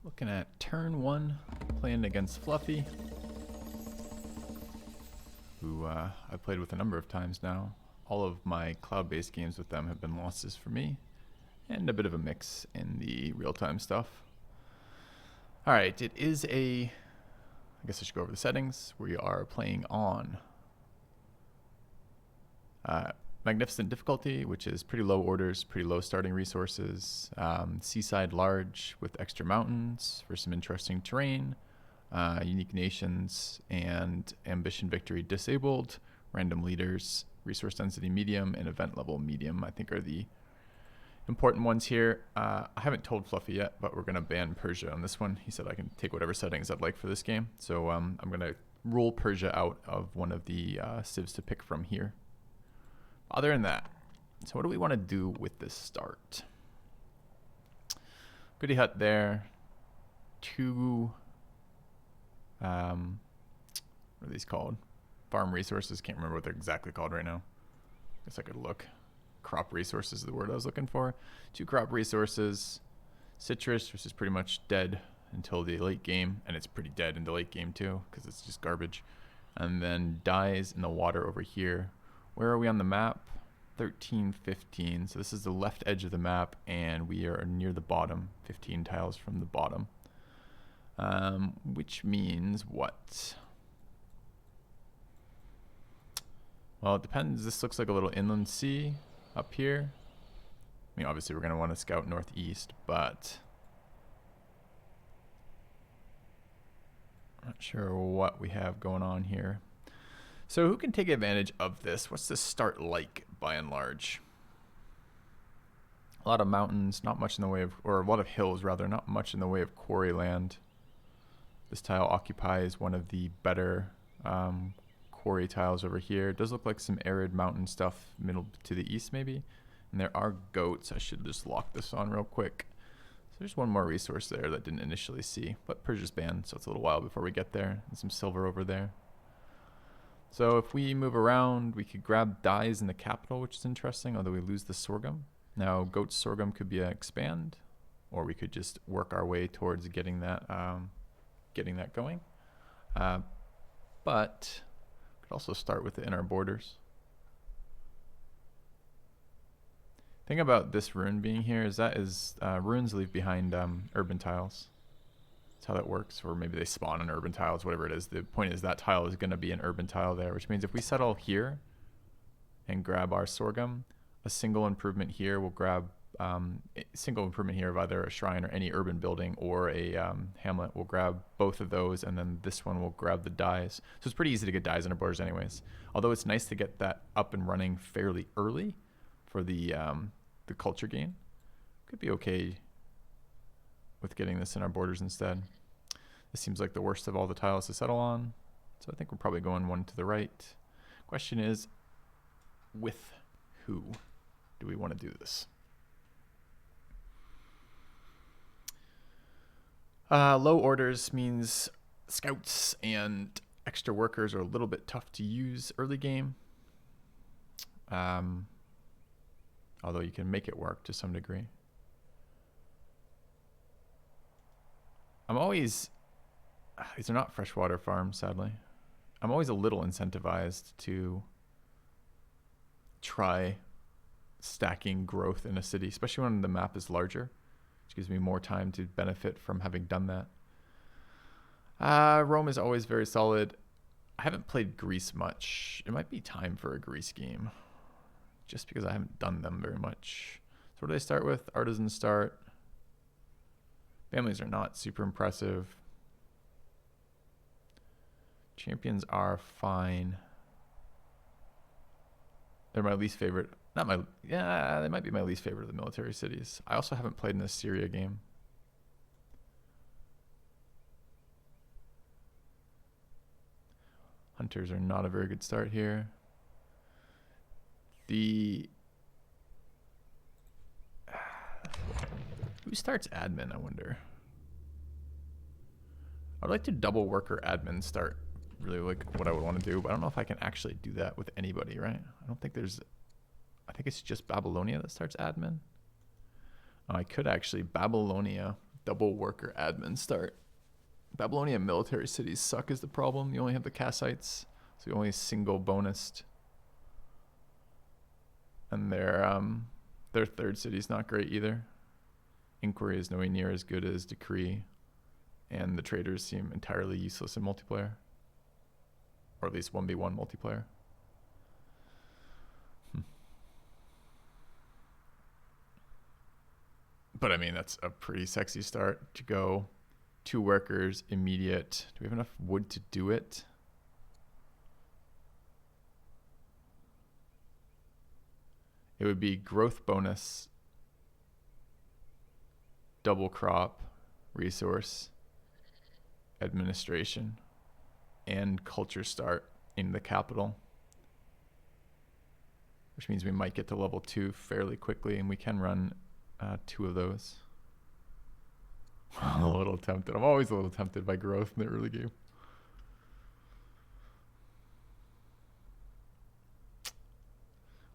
Looking at turn 1, playing against Fluffy, who I've played with a number of times now. All of my cloud-based games with them have been losses for me, and a bit of a mix in the real-time stuff. Alright, it is I guess I should go over the settings. We are playing on Magnificent difficulty, which is pretty low orders, pretty low starting resources. Seaside large with extra mountains for some interesting terrain. Unique nations and ambition victory disabled. Random leaders, resource density medium, and event level medium, I think are the important ones here. I haven't told Fluffy yet, but we're going to ban Persia on this one. He said I can take whatever settings I'd like for this game. So I'm going to rule Persia out of one of the civs to pick from here. Other than that, so what do we want to do with this start? Goody hut there. 2, what are these called? Farm resources. Can't remember what they're exactly called right now. Guess I could look. Crop resources is the word I was looking for. 2 crop resources. Citrus, which is pretty much dead until the late game, and it's pretty dead in the late game too, because it's just garbage. And then dyes in the water over here. Where are we on the map? 13, 15. So this is the left edge of the map, and we are near the bottom, 15 tiles from the bottom. Which means what? Well, it depends. This looks like a little inland sea up here. I mean, obviously we're going to want to scout northeast, but I'm not sure what we have going on here. So who can take advantage of this? What's this start like, by and large? A lot of mountains, not much in the way of, or a lot of hills rather, not much in the way of quarry land. This tile occupies one of the better quarry tiles over here. It does look like some arid mountain stuff middle to the east maybe. And there are goats. I should just lock this on real quick. So there's one more resource there that I didn't initially see, but Persia's banned, so it's a little while before we get there. And some silver over there. So if we move around, we could grab dyes in the capital, which is interesting, although we lose the sorghum. Now, goat sorghum could be an expand, or we could just work our way towards getting that going. But we could also start with it in our borders. Thing about this rune being here is that runes leave behind urban tiles. How that works, or maybe they spawn on urban tiles, whatever it is. The point is that tile is going to be an urban tile there, which means if we settle here and grab our sorghum, a single improvement here will grab single improvement here of either a shrine or any urban building or a hamlet will grab both of those, and then this one will grab the dyes. So it's pretty easy to get dyes in our borders anyways, although it's nice to get that up and running fairly early for the culture gain. Could be okay with getting this in our borders instead. This seems like the worst of all the tiles to settle on, so I think we're probably going one to the right. Question is, with who do we want to do this? Low orders means scouts and extra workers are a little bit tough to use early game, although you can make it work to some degree. I'm always, these are not freshwater farms, sadly. I'm always a little incentivized to try stacking growth in a city, especially when the map is larger, which gives me more time to benefit from having done that. Rome is always very solid. I haven't played Greece much. It might be time for a Greece game, just because I haven't done them very much. So what do they start with? Artisan start. Families are not super impressive. Champions are fine. They're my least favorite. They might be my least favorite of the military cities. I also haven't played in the Syria game. Hunters are not a very good start here. Who starts admin, I wonder? I'd like to double worker admin start, really like what I would want to do, but I don't know if I can actually do that with anybody, right? I think it's just Babylonia that starts admin. I could actually Babylonia double worker admin start. Babylonian military cities suck is the problem. You only have the Kassites, so you only single bonused. And their third city's not great either. Inquiry is nowhere near as good as Decree, and the traders seem entirely useless in multiplayer, or at least 1v1 multiplayer. But I mean, that's a pretty sexy start to go 2 workers, immediate. Do we have enough wood to do it? It would be growth bonus, double crop, resource, administration, and culture start in the capital. Which means we might get to level 2 fairly quickly, and we can run 2 of those. I'm a little tempted. I'm always a little tempted by growth in the early game.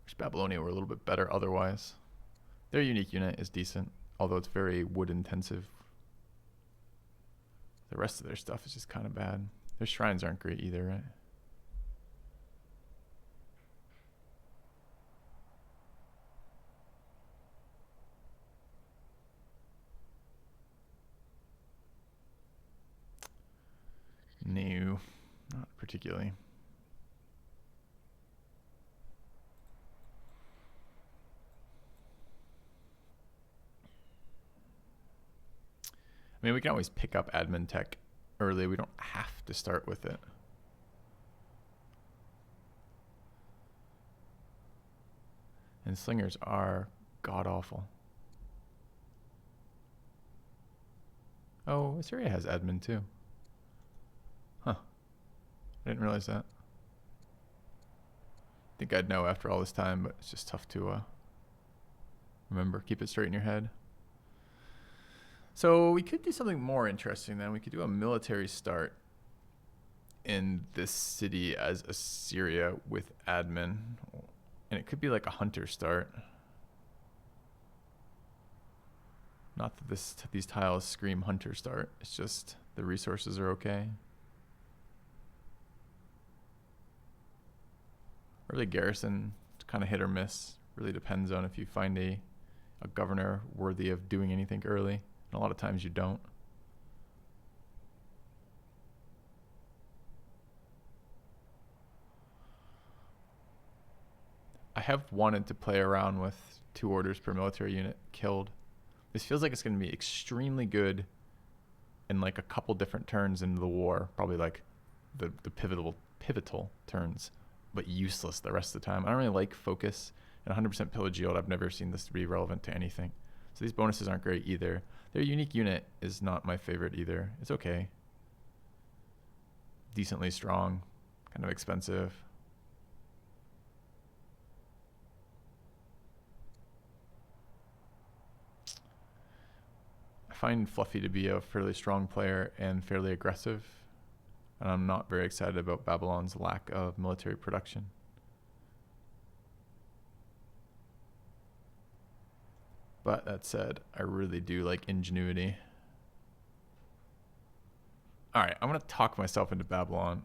Wish Babylonia were a little bit better otherwise. Their unique unit is decent, although it's very wood intensive. The rest of their stuff is just kind of bad. Their shrines aren't great either, right? No, not particularly. I mean, we can always pick up admin tech early. We don't have to start with it. And slingers are god-awful. Oh, Assyria has admin too. Huh. I didn't realize that. I think I'd know after all this time, but it's just tough to remember. Keep it straight in your head. So we could do something more interesting then. We could do a military start in this city as Assyria with admin. And it could be like a hunter start. Not that these tiles scream hunter start. It's just the resources are okay. Early garrison, it's kind of hit or miss. Really depends on if you find a governor worthy of doing anything early. And a lot of times you don't. I have wanted to play around with 2 orders per military unit killed. This feels like it's going to be extremely good in like a couple different turns into the war. Probably like the pivotal turns, but useless the rest of the time. I don't really like focus and 100% pillage yield. I've never seen this to be relevant to anything. So these bonuses aren't great either. Their unique unit is not my favorite either. It's okay. Decently strong, kind of expensive. I find Fluffy to be a fairly strong player and fairly aggressive. And I'm not very excited about Babylon's lack of military production. But that said, I really do like ingenuity. All right, I'm going to talk myself into Babylon.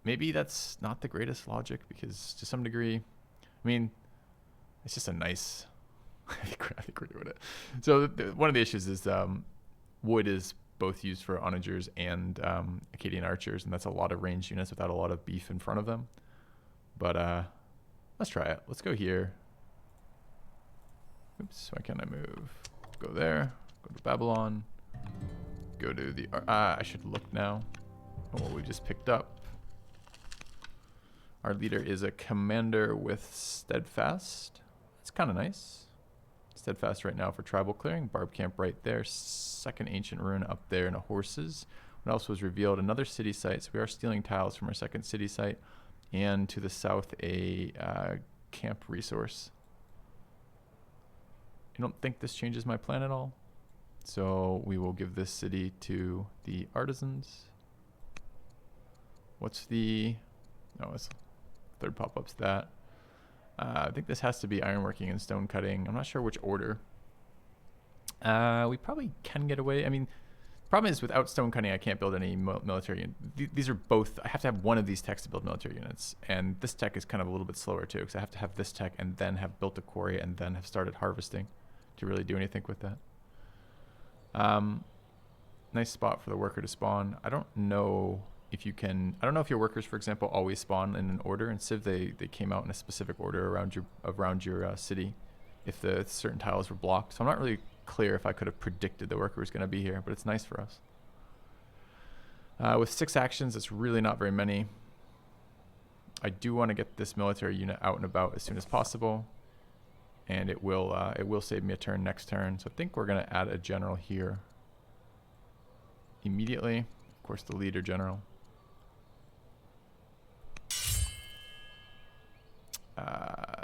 Maybe that's not the greatest logic because to some degree, I mean, it's just a nice... I think we're doing it. So one of the issues is wood is both used for onagers and Akkadian archers, and that's a lot of ranged units without a lot of beef in front of them. But let's try it. Let's go here. Oops, why can't I move? Go there, go to Babylon, go to the, I should look now at what we just picked up. Our leader is a commander with steadfast. That's kind of nice. Steadfast right now for tribal clearing. Barb camp right there. Second ancient ruin up there and a horses. What else was revealed? Another city site. So we are stealing tiles from our second city site. And to the south, a camp resource. I don't think this changes my plan at all. So we will give this city to the artisans. What's the... No, it's third pop-up's that. I think this has to be ironworking and stone cutting. I'm not sure which order. We probably can get away. I mean, problem is without stone cutting, I can't build any military units. These are both, I have to have one of these techs to build military units. And this tech is kind of a little bit slower too, because I have to have this tech and then have built a quarry and then have started harvesting to really do anything with that. Nice spot for the worker to spawn. I don't know if you can, I don't know if your workers, for example, always spawn in an order. In Civ, they came out in a specific order around your city if the certain tiles were blocked. So I'm not really clear if I could have predicted the worker was going to be here, but it's nice for us. With 6 actions, it's really not very many. I do want to get this military unit out and about as soon as possible, and it will save me a turn next turn. So I think we're going to add a general here immediately. Of course, the leader general.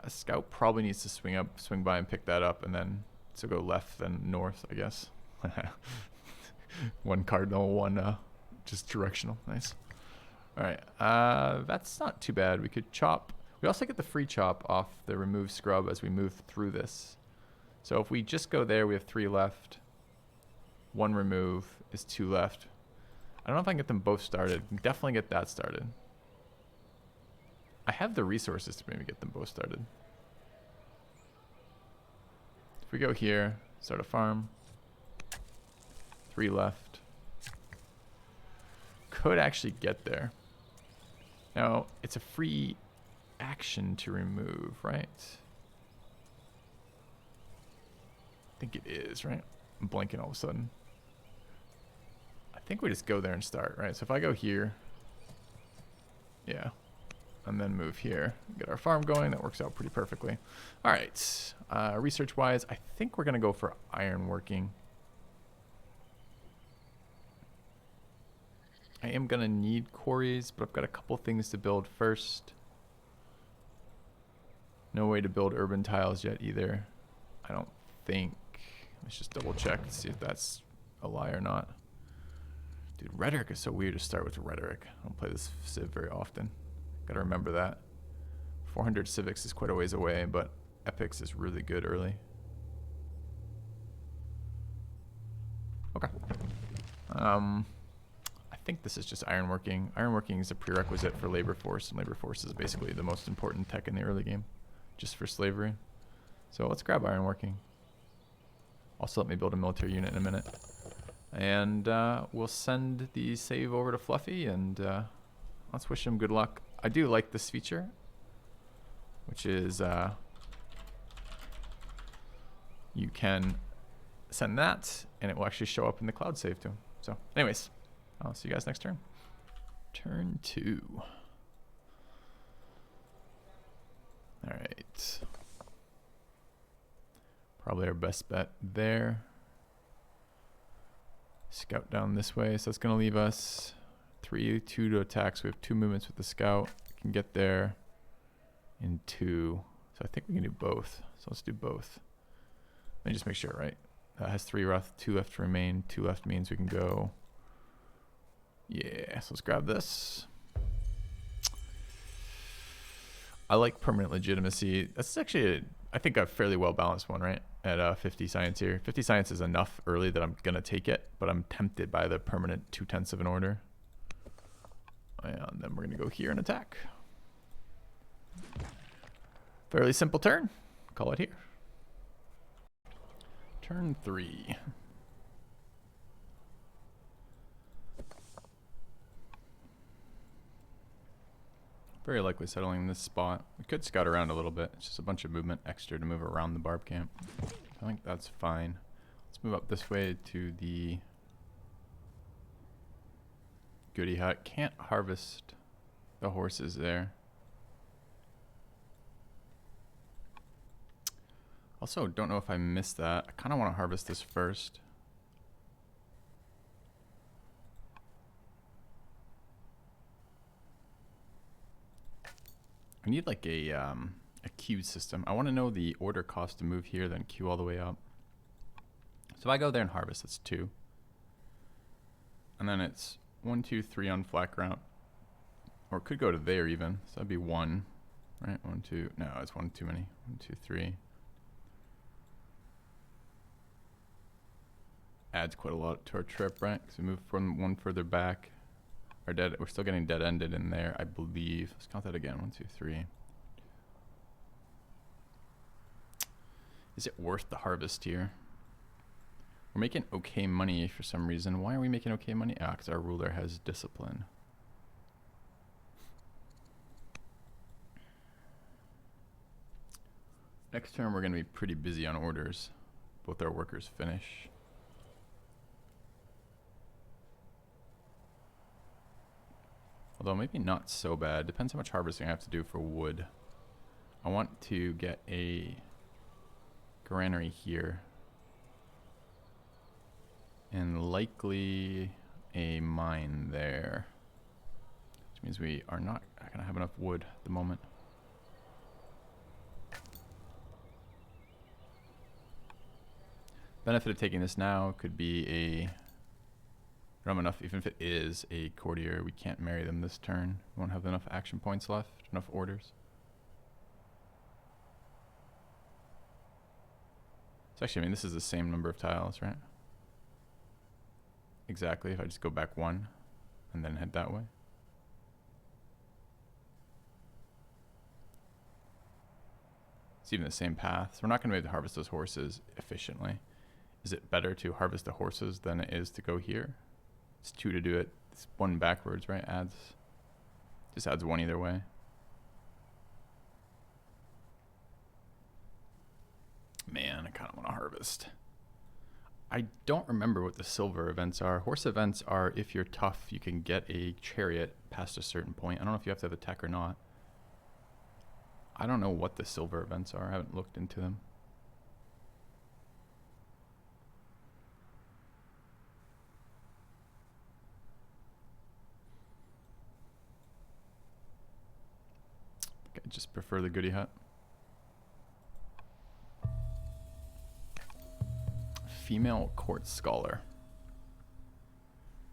Scout probably needs to swing by and pick that up, and then so go left then north, I guess. One cardinal, one just directional. Nice. All right, that's not too bad. We could chop. We also get the free chop off the remove scrub as we move through this. So if we just go there, we have 3 left. 1 remove is 2 left. I don't know if I can get them both started. Definitely get that started. I have the resources to maybe get them both started. If we go here, start a farm. 3 left. Could actually get there. Now, it's a free action to remove, right? I think it is, right? I'm blanking all of a sudden. I think we just go there and start, right? So if I go here, yeah, and then move here, get our farm going, that works out pretty perfectly. All right, research-wise, I think we're gonna go for ironworking. I am gonna need quarries, but I've got a couple things to build first. No way to build urban tiles yet either, I don't think. Let's just double check to see if that's a lie or not. Dude, rhetoric is so weird to start with rhetoric. I don't play this Civ very often. Gotta remember that. 400 civics is quite a ways away, but epics is really good early. Okay. I think this is just ironworking. Ironworking is a prerequisite for labor force, and labor force is basically the most important tech in the early game, just for slavery. So let's grab ironworking. Also, let me build a military unit in a minute. And we'll send the save over to Fluffy, and let's wish him good luck. I do like this feature, which is you can send that, and it will actually show up in the cloud save to him. So anyways, I'll see you guys next turn. Turn 2. All right. Probably our best bet there. Scout down this way, so that's going to leave us 2 to attack. So we have 2 movements with the scout. We can get there in 2. So I think we can do both. So let's do both. Let me just make sure, right? That has 3 left, 2 left to remain. 2 left means we can go. Yeah, so let's grab this. I like permanent legitimacy. That's actually, I think, a fairly well balanced one, right? At 50 science here. 50 science is enough early that I'm going to take it, but I'm tempted by the permanent 2/10 of an order. And then we're going to go here and attack. Fairly simple turn. Call it here. Turn 3. Very likely settling in this spot. We could scout around a little bit. It's just a bunch of movement extra to move around the barb camp. I think that's fine. Let's move up this way to the goody hut. Can't harvest the horses there. Also, don't know if I missed that. I kind of want to harvest this first. I need like a queued system. I want to know the order cost to move here, then queue all the way up. So if I go there and harvest, that's 2. And then it's 1, 2, 3 on flat ground. Or it could go to there even. So that'd be 1, right? 1, 2. No, it's 1 too many. 1, 2, 3. adds quite a lot to our trip, right? Because we move from one further back. We're still getting dead-ended in there, I believe. Let's count that again. 1, 2, 3. Is it worth the harvest here? We're making okay money for some reason. Why are we making okay money? Ah, because our ruler has discipline. Next turn, we're going to be pretty busy on orders. Both our workers finish. Although maybe not so bad. Depends how much harvesting I have to do for wood. I want to get a granary here. And likely a mine there. Which means we are not going to have enough wood at the moment. Benefit of taking this now could be a... I don't have enough, even if it is a courtier, we can't marry them this turn. We won't have enough action points left, enough orders. So actually, I mean, this is the same number of tiles, right? Exactly, if I just go back 1 and then head that way. It's even the same path. So we're not going to be able to harvest those horses efficiently. Is it better to harvest the horses than it is to go here? It's 2 to do it. It's 1 backwards, right? Just adds 1 either way. Man, I kind of want to harvest. I don't remember what the silver events are. Horse events are if you're tough, you can get a chariot past a certain point. I don't know if you have to have a tech or not. I don't know what the silver events are. I haven't looked into them. I just prefer the goodie hut. Female court scholar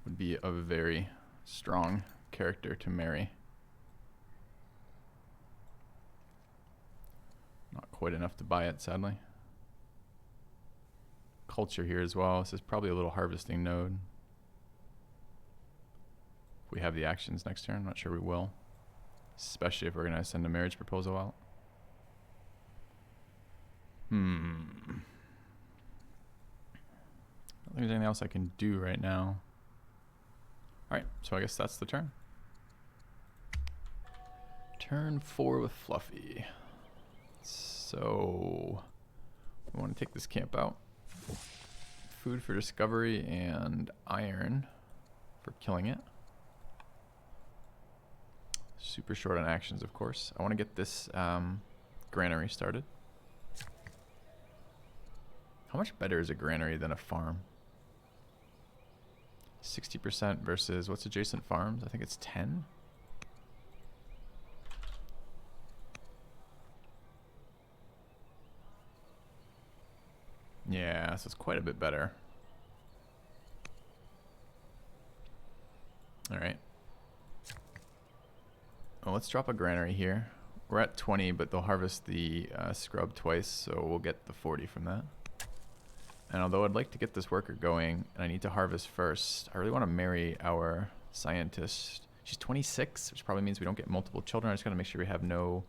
would be a very strong character to marry. Not quite enough to buy it, sadly. Culture here as well. This is probably a little harvesting node. If we have the actions next turn, I'm not sure we will. Especially if we're going to send a marriage proposal out. I don't think there's anything else I can do right now. Alright, so I guess that's the turn. Turn 4 with Fluffy. So, we want to take this camp out. Food for discovery and iron for killing it. Super short on actions, of course. I want to get this granary started. How much better is a granary than a farm? 60% versus what's adjacent farms? I think it's 10. Yeah, so it's quite a bit better. All right. Well, let's drop a granary here. We're at 20, but they'll harvest the scrub twice, so we'll get the 40 from that. And although I'd like to get this worker going, and I need to harvest first, I really want to marry our scientist. She's 26, which probably means we don't get multiple children. I just got to make sure we have no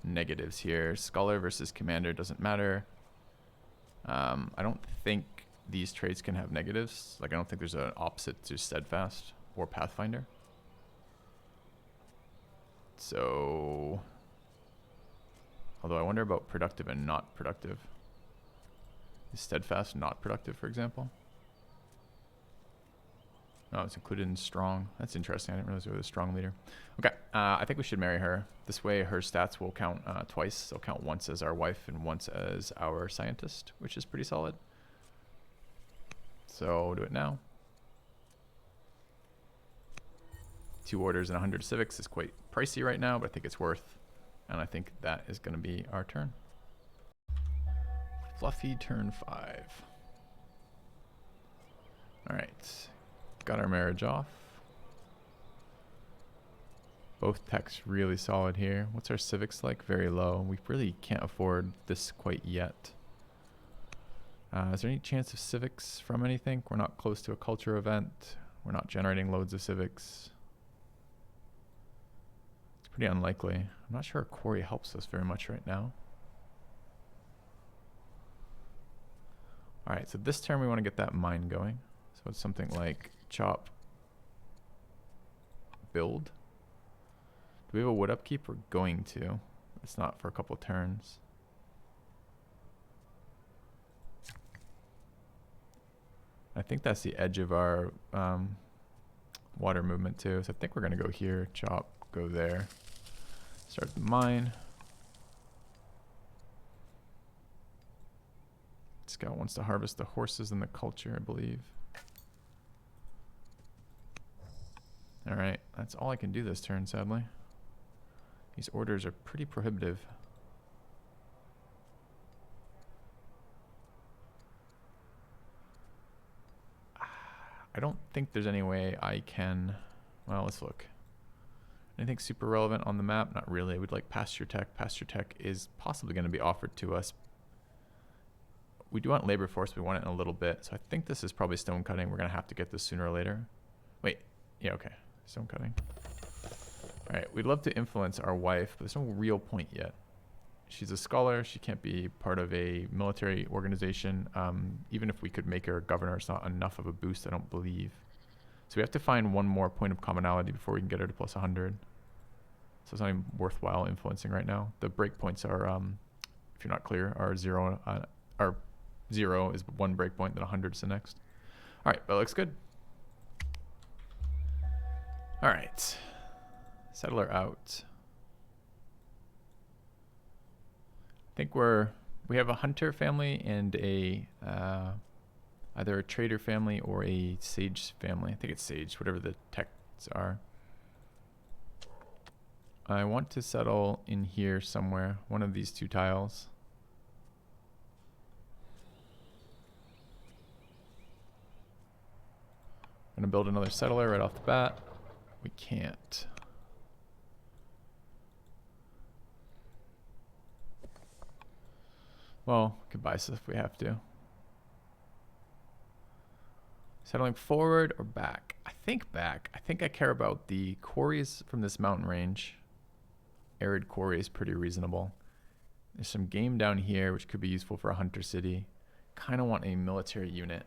negatives here. Scholar versus commander doesn't matter. I don't think these traits can have negatives. Like, I don't think there's an opposite to steadfast or pathfinder. So, although I wonder about productive and not productive. Is steadfast not productive, for example? Oh, it's included in strong. That's interesting. I didn't realize we were a strong leader. Okay, I think we should marry her. This way her stats will count twice. They'll count once as our wife and once as our scientist, which is pretty solid. So do it now. 2 orders and 100 civics is quite pricey right now, but I think it's worth. And I think that is going to be our turn. Fluffy turn 5. All right. Got our marriage off. Both techs really solid here. What's our civics like? Very low. We really can't afford this quite yet. Is there any chance of civics from anything? We're not close to a culture event. We're not generating loads of civics. It's pretty unlikely. I'm not sure a quarry helps us very much right now. All right, so this turn we want to get that mine going. So it's something like chop, build. Do we have a wood upkeep? We're going to. It's not for a couple turns. I think that's the edge of our water movement too. So I think we're gonna go here, chop, go there, start the mine. This guy wants to harvest the horses and the culture, I believe. All right, that's all I can do this turn, sadly. These orders are pretty prohibitive. I don't think there's any way I can, well, let's look. Anything super relevant on the map? Not really. We'd like pasture tech. Pasture tech is possibly going to be offered to us. We do want labor force. We want it in a little bit. So I think this is probably stone cutting. We're going to have to get this sooner or later. Wait. Yeah, okay. Stone cutting. All right. We'd love to influence our wife, but there's no real point yet. She's a scholar. She can't be part of a military organization. Even if we could make her a governor, it's not enough of a boost, I don't believe. So we have to find one more point of commonality before we can get her to plus 100. So it's not even worthwhile influencing right now. The breakpoints are, if you're not clear, are 0. Our 0 is one breakpoint, then 100 is the next. All right, that looks good. All right, settler out. I think we have a hunter family and a either a trader family or a sage family. I think it's sage, whatever the texts are. I want to settle in here somewhere, one of these two tiles. I'm gonna build another settler right off the bat. We can't. Well, we could buy stuff if we have to. Settling forward or back? I think back. I think I care about the quarries from this mountain range. Arid quarry is pretty reasonable. There's some game down here which could be useful for a hunter city. Kind of want a military unit,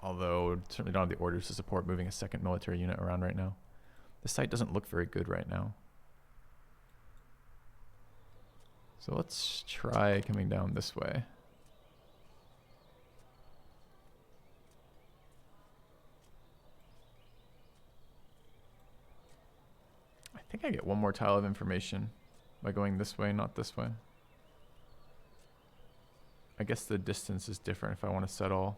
although certainly don't have the orders to support moving a second military unit around right now. The site doesn't look very good right now. So let's try coming down this way. I think I get one more tile of information by going this way, not this way. I guess the distance is different if I want to settle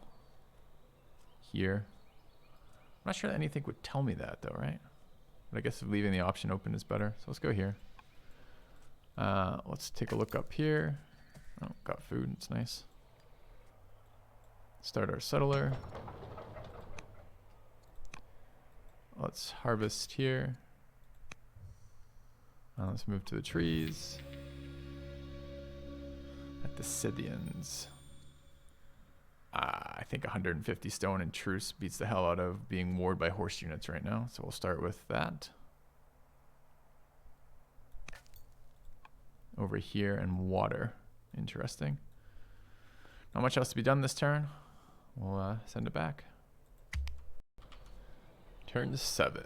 here. I'm not sure that anything would tell me that though, right? But I guess leaving the option open is better. So let's go here. Let's take a look up here. Oh, got food. It's nice. Start our settler. Let's harvest here. Let's move to the trees. At the Scythians. I think 150 stone and truce beats the hell out of being warred by horse units right now. So we'll start with that. Over here and water. Interesting. Not much else to be done this turn. We'll send it back. Turn 7.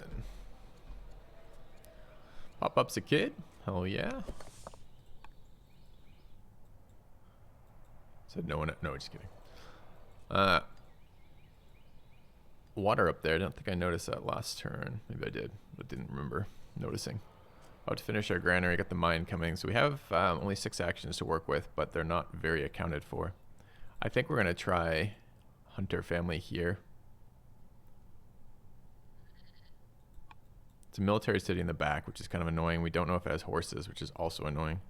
Pop-up's a kid? Hell yeah. Said no one. No, just kidding. Water up there. I don't think I noticed that last turn. Maybe I did, but didn't remember noticing. About to finish our granary, got the mine coming. So we have only 6 actions to work with, but they're not very accounted for. I think we're going to try hunter family here. It's a military city in the back, which is kind of annoying. We don't know if it has horses, which is also annoying.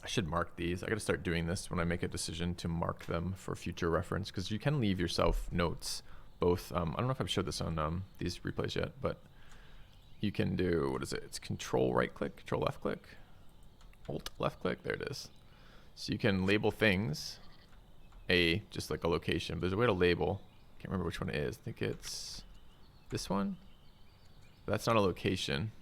I should mark these. I got to start doing this when I make a decision to mark them for future reference, because you can leave yourself notes. Both, I don't know if I've showed this on these replays yet, but you can do, what is it? It's control right click, control left click, alt left click. There it is. So you can label things, just like a location, but there's a way to label. Can't remember which one it is. I think it's this one. That's not a location.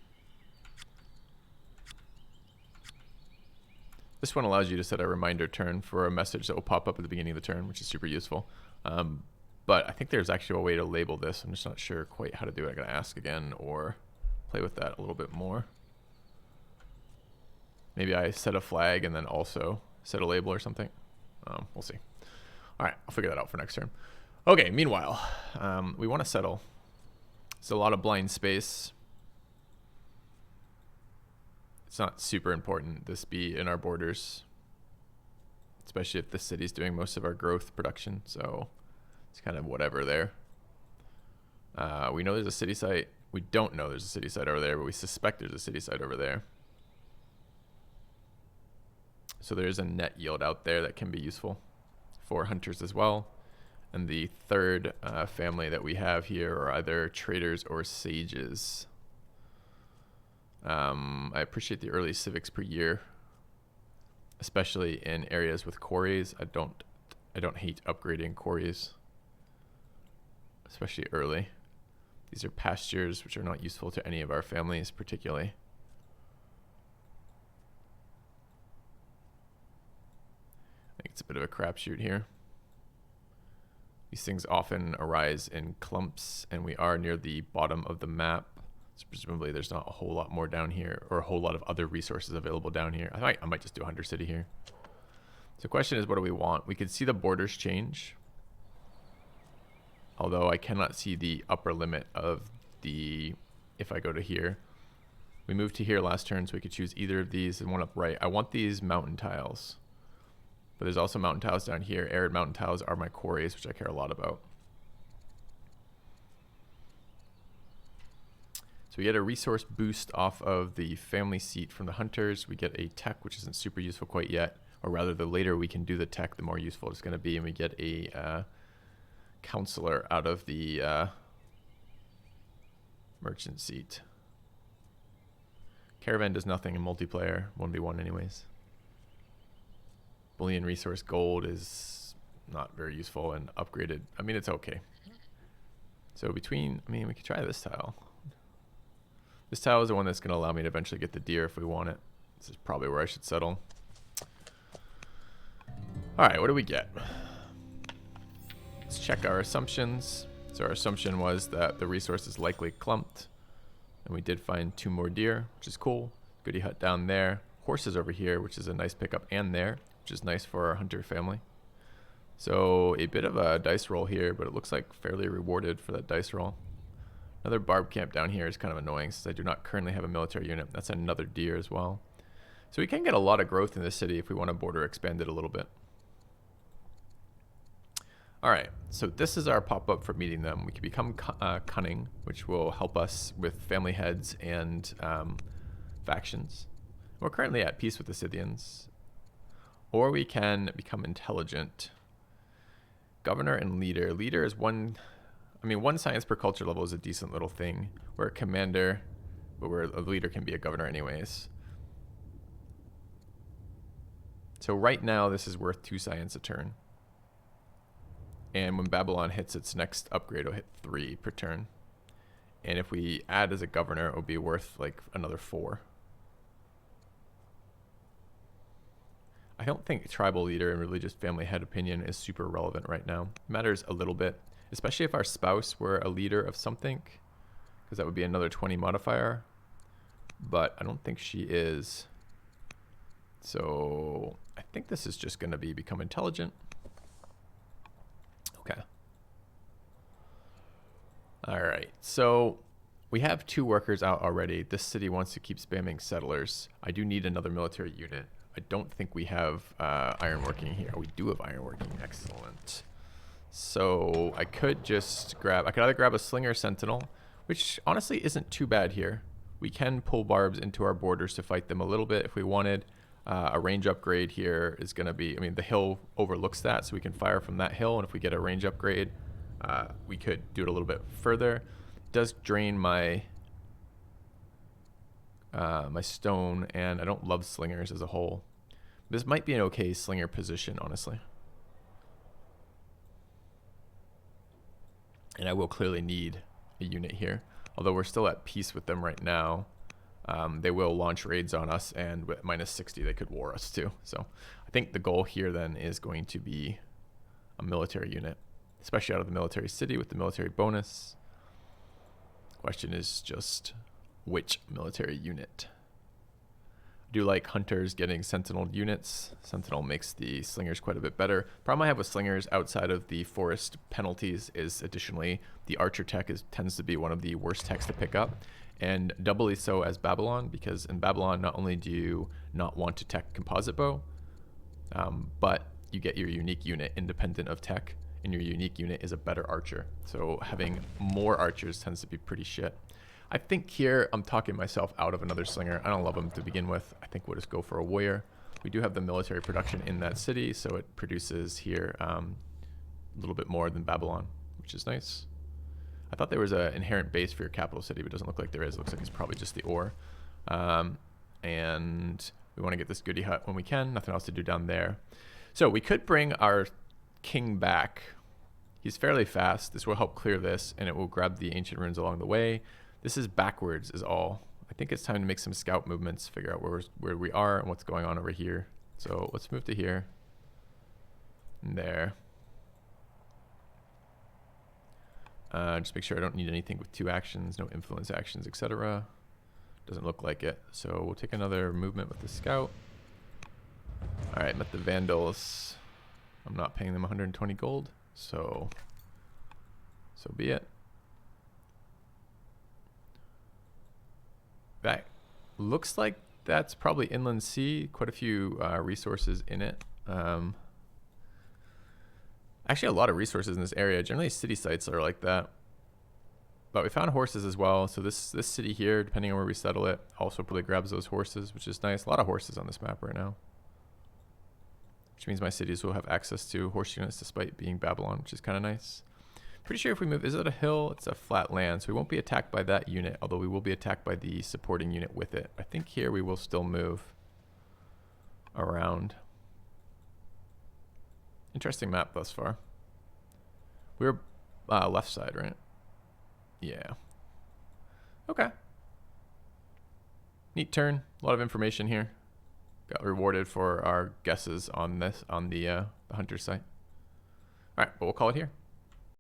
This one allows you to set a reminder turn for a message that will pop up at the beginning of the turn, which is super useful. But I think there's actually a way to label this. I'm just not sure quite how to do it. I gotta ask again or play with that a little bit more. Maybe I set a flag and then also set a label or something. We'll see. All right, I'll figure that out for next turn. Okay, meanwhile, we want to settle. It's a lot of blind space. It's not super important this be in our borders, especially if the city's doing most of our growth production, so it's kind of whatever there. We know there's a city site. We don't know there's a city site over there, but we suspect there's a city site over there. So there's a net yield out there that can be useful for hunters as well. And the third family that we have here are either traders or sages. I appreciate the early civics per year, especially in areas with quarries. I don't hate upgrading quarries, especially early. These are pastures, which are not useful to any of our families particularly. I think it's a bit of a crapshoot here. These things often arise in clumps, and we are near the bottom of the map. So presumably there's not a whole lot more down here, or a whole lot of other resources available down here. I might just do Hunter City here. So the question is, what do we want? We can see the borders change, although I cannot see the upper limit of the, if I go to here. We moved to here last turn, so we could choose either of these and one up right. I want these mountain tiles. But there's also mountain tiles down here. Arid mountain tiles are my quarries, which I care a lot about. So we get a resource boost off of the family seat from the hunters. We get a tech, which isn't super useful quite yet. Or rather, the later we can do the tech, the more useful it's going to be. And we get a counselor out of the merchant seat. Caravan does nothing in multiplayer, 1v1 anyways. Bullion resource gold is not very useful and upgraded. I mean, it's okay. So we could try this tile. This tile is the one that's going to allow me to eventually get the deer if we want it. This is probably where I should settle. All right, what do we get? Let's check our assumptions. So our assumption was that the resource is likely clumped. And we did find 2 more deer, which is cool. Goody hut down there. Horses over here, which is a nice pickup, and there, which is nice for our hunter family. So a bit of a dice roll here, but it looks like fairly rewarded for that dice roll. Another barb camp down here is kind of annoying since I do not currently have a military unit. That's another deer as well. So we can get a lot of growth in this city if we want to border expand it a little bit. All right, so this is our pop-up for meeting them. We can become cunning, which will help us with family heads and factions. We're currently at peace with the Scythians. Or we can become intelligent. Governor and leader. Leader is one science per culture level is a decent little thing. We're a commander, but a leader can be a governor anyways. So right now this is worth 2 science a turn. And when Babylon hits its next upgrade, it'll hit 3 per turn. And if we add as a governor, it'll be worth like another 4. I don't think tribal leader and religious family head opinion is super relevant right now. It matters a little bit, especially if our spouse were a leader of something, because that would be another 20 modifier. But I don't think she is. So I think this is just going to become intelligent. Okay. All right. So we have 2 workers out already. This city wants to keep spamming settlers. I do need another military unit. I don't think we have ironworking here. We do have ironworking. Excellent. So I could either grab a slinger sentinel, which honestly isn't too bad here. We can pull barbs into our borders to fight them a little bit if we wanted. A range upgrade here is going to be, the hill overlooks that, so we can fire from that hill. And if we get a range upgrade, we could do it a little bit further. It does drain my my stone, and I don't love slingers as a whole. This might be an okay slinger position, honestly. And I will clearly need a unit here. Although we're still at peace with them right now. They will launch raids on us, and with -60 they could war us too. So I think the goal here then is going to be a military unit, especially out of the military city with the military bonus. Question is just which military unit. I do like hunters getting sentinel units. Sentinel makes the slingers quite a bit better. Problem I have with slingers outside of the forest penalties is additionally the archer tech tends to be one of the worst techs to pick up, and doubly so as Babylon, because in Babylon not only do you not want to tech composite bow, but you get your unique unit independent of tech, and your unique unit is a better archer. So having more archers tends to be pretty shit. I think here I'm talking myself out of another slinger. I don't love them to begin with. I think we'll just go for a warrior. We do have the military production in that city, so it produces here a little bit more than Babylon, which is nice. I thought there was an inherent base for your capital city, but it doesn't look like there is. It looks like it's probably just the ore. And we want to get this goody hut when we can. Nothing else to do down there. So we could bring our king back. He's fairly fast. This will help clear this, and it will grab the ancient ruins along the way. This is backwards is all. I think it's time to make some scout movements, figure out where we are and what's going on over here. So let's move to here and there. Just make sure I don't need anything with 2 actions, no influence actions, etc. Doesn't look like it. So we'll take another movement with the scout. All right, met the Vandals. I'm not paying them 120 gold, so be it. That looks like that's probably inland sea. Quite a few resources in it. Actually, a lot of resources in this area. Generally, city sites are like that. But we found horses as well. So this city here, depending on where we settle it, also probably grabs those horses, which is nice. A lot of horses on this map right now. Which means my cities will have access to horse units despite being Babylon, which is kind of nice. Pretty sure if we move, is it a hill? It's a flat land, so we won't be attacked by that unit, although we will be attacked by the supporting unit with it. I think here we will still move around. Interesting map thus far. We're left side, right? Yeah. Okay. Neat turn. A lot of information here. Got rewarded for our guesses on this on the hunter site. All right, but we'll call it here.